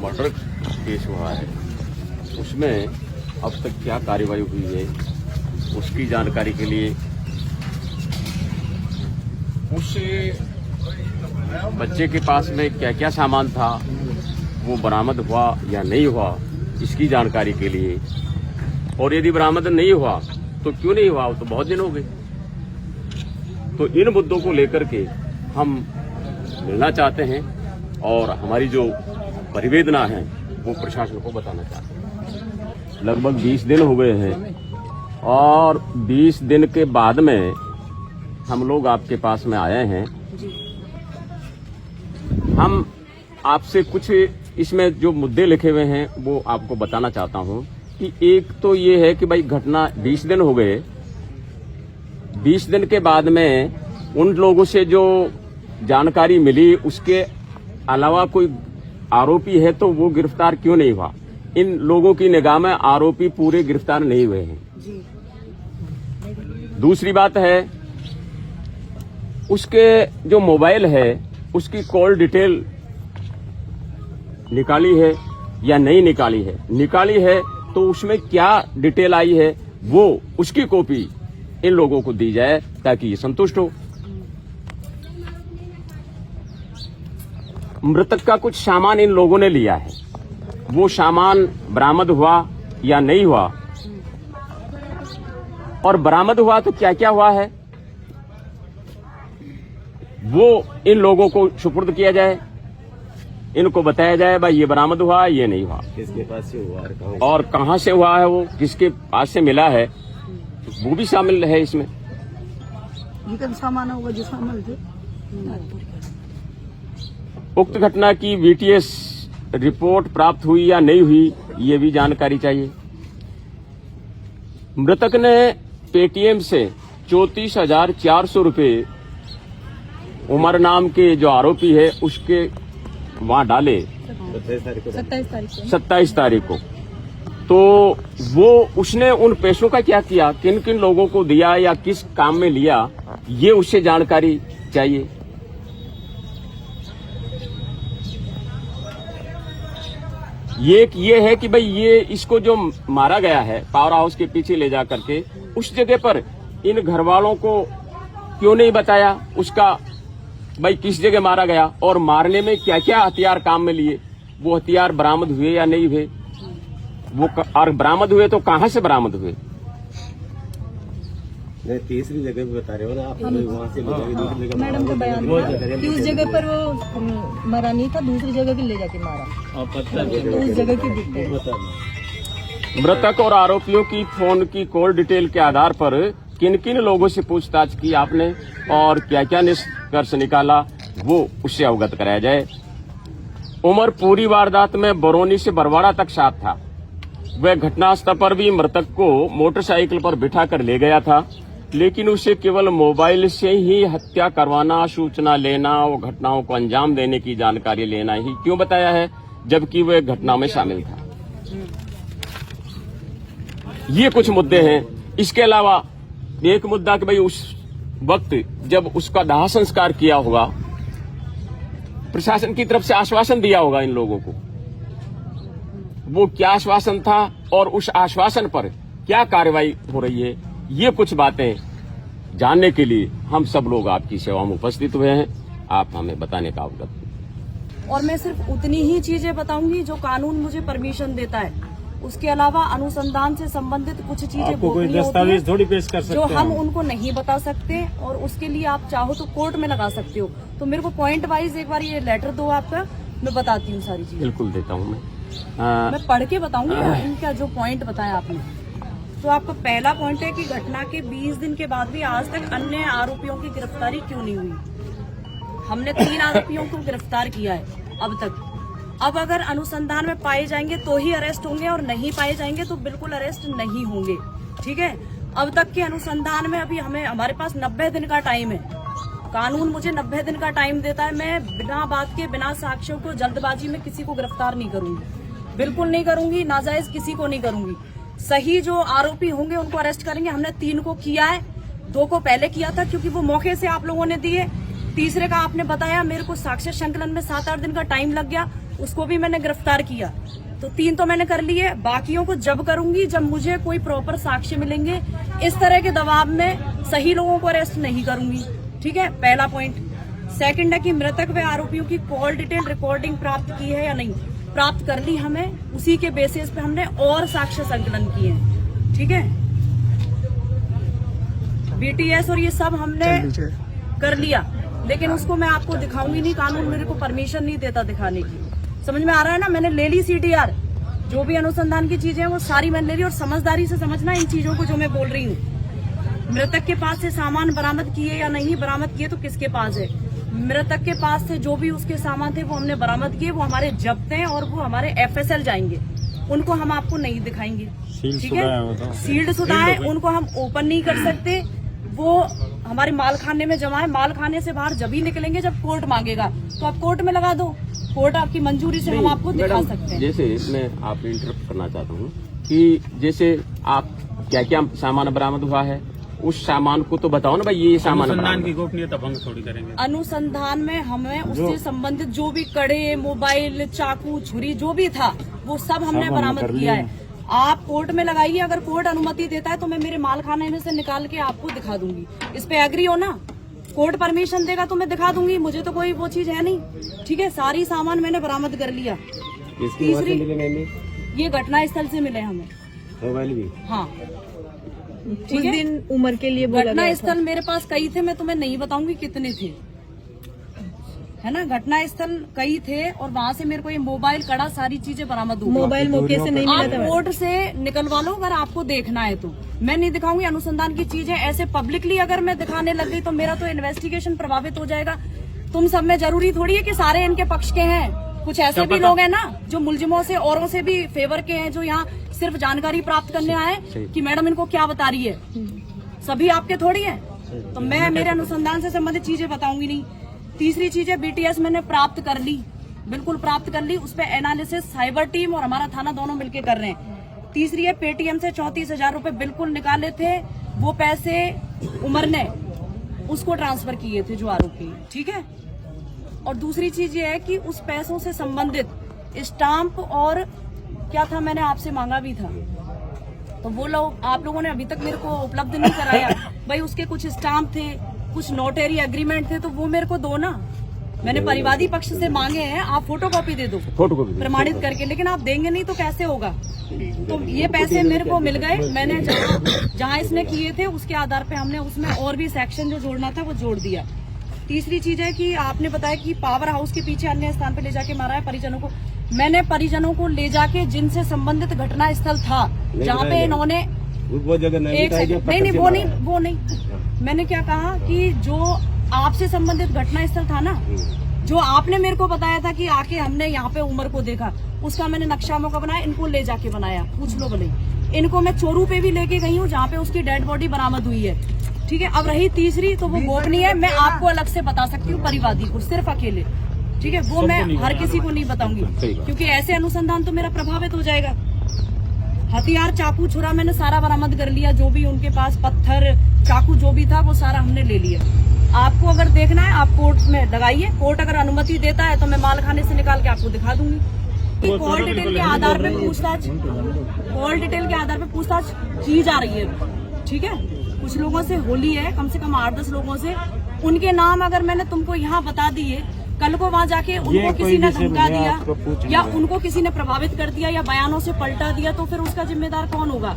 Murder case हुआ है उसमें अब तक क्या कार्रवाई हुई है उसकी जानकारी के लिए उस बच्चे के पास में क्या क्या सामान था वो बरामद हुआ या नहीं हुआ इसकी जानकारी के लिए, और यदि बरामद नहीं हुआ तो क्यों नहीं हुआ, वो तो बहुत दिन हो गए। तो इन मुद्दों को लेकर के हम मिलना चाहते हैं और हमारी जो परिवेदना है वो प्रशासन को बताना चाहते हैं। लगभग 20 दिन हो गए हैं और 20 दिन के बाद में हम लोग आपके पास में आए हैं। हम आपसे कुछ इसमें जो मुद्दे लिखे हुए हैं वो आपको बताना चाहता हूं कि एक तो ये है कि भाई घटना 20 दिन हो गए, 20 दिन के बाद में उन लोगों से जो जानकारी मिली उसके अलावा कोई आरोपी है तो वो गिरफ्तार क्यों नहीं हुआ। इन लोगों की निगाह में आरोपी पूरे गिरफ्तार नहीं हुए हैं। दूसरी बात है उसके जो मोबाइल है उसकी कॉल डिटेल निकाली है या नहीं निकाली है, निकाली है तो उसमें क्या डिटेल आई है वो उसकी कॉपी इन लोगों को दी जाए ताकि ये संतुष्ट हो। मृतक का कुछ सामान इन लोगों ने लिया है, वो सामान बरामद हुआ या नहीं हुआ, और बरामद हुआ तो क्या क्या हुआ है वो इन लोगों को सुपुर्द किया जाए, इनको बताया जाए भाई ये बरामद हुआ ये नहीं हुआ, किसके पास से हुआ और कहां से हुआ है, वो किसके पास से मिला है वो भी शामिल है इसमें। सामान होगा जो शामिल थे। उक्त घटना की VTS रिपोर्ट प्राप्त हुई या नहीं हुई ये भी जानकारी चाहिए। मृतक ने पेटीएम से 34,400 रुपये उमर नाम के जो आरोपी है उसके वहां डाले 27 तारीख को। तो वो उसने उन पैसों का क्या किया, किन किन लोगों को दिया या किस काम में लिया, ये उससे जानकारी चाहिए। ये है कि भाई ये इसको जो मारा गया है पावर हाउस के पीछे ले जा करके उस जगह पर इन घर वालों को क्यों नहीं बताया उसका भाई किस जगह मारा गया और मारने में क्या क्या हथियार काम में लिए, वो हथियार बरामद हुए या नहीं हुए, वो और बरामद हुए तो कहां से बरामद हुए। नहीं, तीसरी जगह पे बता रहे हो ना आप, वहाँ से मैडम का बयान था कि उस जगह पर वो मरा नहीं था, दूसरी जगह की ले जाके मारा, तो उस जगह की डिटेल। मृतक और आरोपियों की फोन की कॉल डिटेल के आधार पर किन किन लोगों से पूछताछ की आपने और क्या क्या निष्कर्ष निकाला वो उससे अवगत कराया जाए। उमर पूरी वारदात में बरौनी से बरवाड़ा तक साथ था। वह घटनास्थल पर भी मृतक को मोटरसाइकिल पर बिठा कर ले गया था, लेकिन उसे केवल मोबाइल से ही हत्या करवाना, सूचना लेना और घटनाओं को अंजाम देने की जानकारी लेना ही क्यों बताया है जबकि वह घटना में शामिल था। ये कुछ मुद्दे हैं। इसके अलावा एक मुद्दा कि भाई उस वक्त जब उसका दाह संस्कार किया होगा प्रशासन की तरफ से आश्वासन दिया होगा इन लोगों को, वो क्या आश्वासन था और उस आश्वासन पर क्या कार्रवाई हो रही है, ये कुछ बातें जानने के लिए हम सब लोग आपकी सेवा में उपस्थित हुए हैं। आप हमें बताने का अवगत। और मैं सिर्फ उतनी ही चीजें बताऊंगी जो कानून मुझे परमिशन देता है, उसके अलावा अनुसंधान से संबंधित कुछ चीजें कोई दस्तावेज थोड़ी पेश कर सकते जो हैं हम उनको नहीं बता सकते, और उसके लिए आप चाहो तो कोर्ट में लगा सकते हो। तो मेरे को पॉइंट वाइज एक बार ये लेटर दो आपका, मैं बताती हूँ सारी चीजें। बिल्कुल देता हूँ मैं पढ़ के बताऊंगी इनका जो पॉइंट बताया आपने। तो आपका पहला पॉइंट है कि घटना के 20 दिन के बाद भी आज तक अन्य आरोपियों की गिरफ्तारी क्यों नहीं हुई। हमने 3 आरोपियों को गिरफ्तार किया है अब तक। अब अगर अनुसंधान में पाए जाएंगे तो ही अरेस्ट होंगे और नहीं पाए जाएंगे तो बिल्कुल अरेस्ट नहीं होंगे। ठीक है, अब तक के अनुसंधान में अभी हमारे पास 90 दिन का टाइम है। कानून मुझे 90 दिन का टाइम देता है। मैं बिना बात के, बिना साक्ष्यों को, जल्दबाजी में किसी को गिरफ्तार नहीं करूंगी, बिल्कुल नहीं करूंगी। नाजायज किसी को नहीं करूंगी। सही जो आरोपी होंगे उनको अरेस्ट करेंगे। हमने 3 को किया है, 2 को पहले किया था क्योंकि वो मौके से आप लोगों ने दिए। तीसरे का आपने बताया, मेरे को साक्ष्य संकलन में 7-8 दिन का टाइम लग गया। उसको भी मैंने गिरफ्तार किया। तो 3 तो मैंने कर लिए, बाकियों को जब करूंगी जब मुझे कोई प्रॉपर साक्ष्य मिलेंगे। इस तरह के दबाव में सही लोगों को अरेस्ट नहीं करूंगी। ठीक है, पहला पॉइंट। सेकंड है कि मृतक व आरोपियों की कॉल डिटेल रिकॉर्डिंग प्राप्त की है या नहीं। प्राप्त कर ली हमने, उसी के बेसिस पे हमने और साक्ष्य संकलन किए हैं। ठीक है, बीटीएस और ये सब हमने कर लिया, लेकिन उसको मैं आपको दिखाऊंगी नहीं, कानून मेरे को परमिशन नहीं देता दिखाने की। समझ में आ रहा है ना? मैंने ले ली सीटीआर, जो भी अनुसंधान की चीजें हैं वो सारी मैंने ले ली। और समझदारी से समझना इन चीजों को जो मैं बोल रही हूँ। मृतक के पास से सामान बरामद किए या नहीं बरामद किए तो किसके पास है? मृतक के पास से जो भी उसके सामान थे वो हमने बरामद किए, वो हमारे जब्त हैं और वो हमारे एफएसएल जाएंगे। उनको हम आपको नहीं दिखाएंगे। ठीक है, सील्ड शुदा है, उनको हम ओपन नहीं कर सकते। वो हमारे माल खाने में जमा है। माल खाने से बाहर जब ही निकलेंगे जब कोर्ट मांगेगा, तो आप कोर्ट में लगा दो। कोर्ट आपकी मंजूरी से हम आपको दिखा सकते हैं। जैसे इसमें आप इंटरप्ट करना चाहता हूँ कि जैसे आप क्या क्या सामान बरामद हुआ है, उस सामान को तो बताओ ना भाई, ये सामान अनुसंधान की गोपनीयता भंग थोड़ी करेंगे। अनुसंधान में हमें उससे संबंधित जो भी कड़े, मोबाइल, चाकू, छुरी जो भी था वो सब हमने बरामद किया है। आप कोर्ट में लगाइए, अगर कोर्ट अनुमति देता है तो मैं मेरे माल खाने में से निकाल के आपको दिखा दूंगी। इस पे एग्री हो ना? कोर्ट परमिशन देगा तो मैं दिखा दूंगी, मुझे तो कोई वो चीज है नहीं। ठीक है, सारी सामान मैंने बरामद कर लिया। तीसरी, ये घटना स्थल से मिले हमें मोबाइल भी। हाँ, उस दिन उम्र के लिए बोला घटना गया था। स्थल मेरे पास कई थे, मैं तुम्हें नहीं बताऊंगी कितने थे, है ना। घटना स्थल कई थे और वहाँ से मेरे को ये मोबाइल, कड़ा, सारी चीजें बरामद हुई। मोबाइल मौके से नहीं आप मिला था। कोर्ट से निकलवा लो अगर आपको देखना है तो। मैं नहीं दिखाऊंगी अनुसंधान की चीजें ऐसे पब्लिकली। अगर मैं दिखाने लग गई तो मेरा तो इन्वेस्टिगेशन प्रभावित हो जाएगा। तुम सब में जरूरी थोड़ी है कि सारे इनके पक्ष के हैं। कुछ ऐसे भी लोग हैं ना जो मुलजिमों से, औरों से भी फेवर के हैं, जो यहाँ सिर्फ जानकारी प्राप्त करने आए कि मैडम इनको क्या बता रही है। सभी आपके थोड़ी है। तो मैं मेरे अनुसंधान से संबंधित चीजें बताऊंगी नहीं। तीसरी चीज है, बीटीएस मैंने प्राप्त कर ली, बिल्कुल प्राप्त कर ली। उस पर एनालिसिस साइबर टीम और हमारा थाना दोनों मिलकर कर रहे हैं। तीसरी है, पेटीएम से 34,000 रूपये बिल्कुल निकाले थे, वो पैसे उमर ने उसको ट्रांसफर किए थे जो आरोपी। ठीक है, और दूसरी चीज ये है कि उस पैसों से संबंधित स्टाम्प और क्या था मैंने आपसे मांगा भी था, तो वो लोग, आप लोगों ने अभी तक मेरे को उपलब्ध नहीं कराया। भाई उसके कुछ स्टाम्प थे, कुछ नोटरी एग्रीमेंट थे, तो वो मेरे को दो ना। मैंने परिवादी पक्ष से मांगे हैं, आप फोटोकॉपी दे दो प्रमाणित करके, लेकिन आप देंगे नहीं तो कैसे होगा। तो ये पैसे मेरे को मिल गए, मैंने जहाँ इसने किए थे उसके आधार पे हमने उसमें और भी सेक्शन जो जोड़ना था वो जोड़ दिया। तीसरी चीज है कि आपने बताया कि पावर हाउस के पीछे अन्य स्थान पे ले जाके मारा है परिजनों को। मैंने परिजनों को ले जाके जिनसे संबंधित घटना स्थल था, जहाँ पे इन्होंने वो जगह नहीं, वो नहीं, मैंने क्या कहा कि जो आपसे संबंधित घटना स्थल था ना, जो आपने मेरे को बताया था कि आके हमने यहाँ पे उमर को देखा, उसका मैंने नक्शा मौका बनाया, इनको ले जाके बनाया। पूछ लो भले, इनको मैं चोरू पे भी लेके गई हूँ जहाँ पे उसकी डेड बॉडी बरामद हुई है। ठीक है, अब रही तीसरी, तो वो गोपनीय है, मैं आपको अलग से बता सकती हूँ, परिवादी को सिर्फ अकेले। ठीक है, वो मैं हर किसी को नहीं बताऊंगी, क्योंकि ऐसे अनुसंधान तो मेरा प्रभावित हो जाएगा। हथियार, चाकू, छुरा मैंने सारा बरामद कर लिया, जो भी उनके पास पत्थर, चाकू जो भी था वो सारा हमने ले लिया। आपको अगर देखना है आप कोर्ट में लगाइए, कोर्ट अगर अनुमति देता है तो मैं माल खाने से निकाल के आपको दिखा दूंगी। कॉल डिटेल के आधार पे पूछताछ की जा रही है। ठीक है, कुछ लोगों से होली है, कम से कम 8-10 लोगों से, उनके नाम अगर मैंने तुमको यहाँ बता दिए, कल को वहाँ जाके उनको किसी ने धमका दिया या उनको किसी ने प्रभावित कर दिया या बयानों से पलटा दिया, तो फिर उसका जिम्मेदार कौन होगा?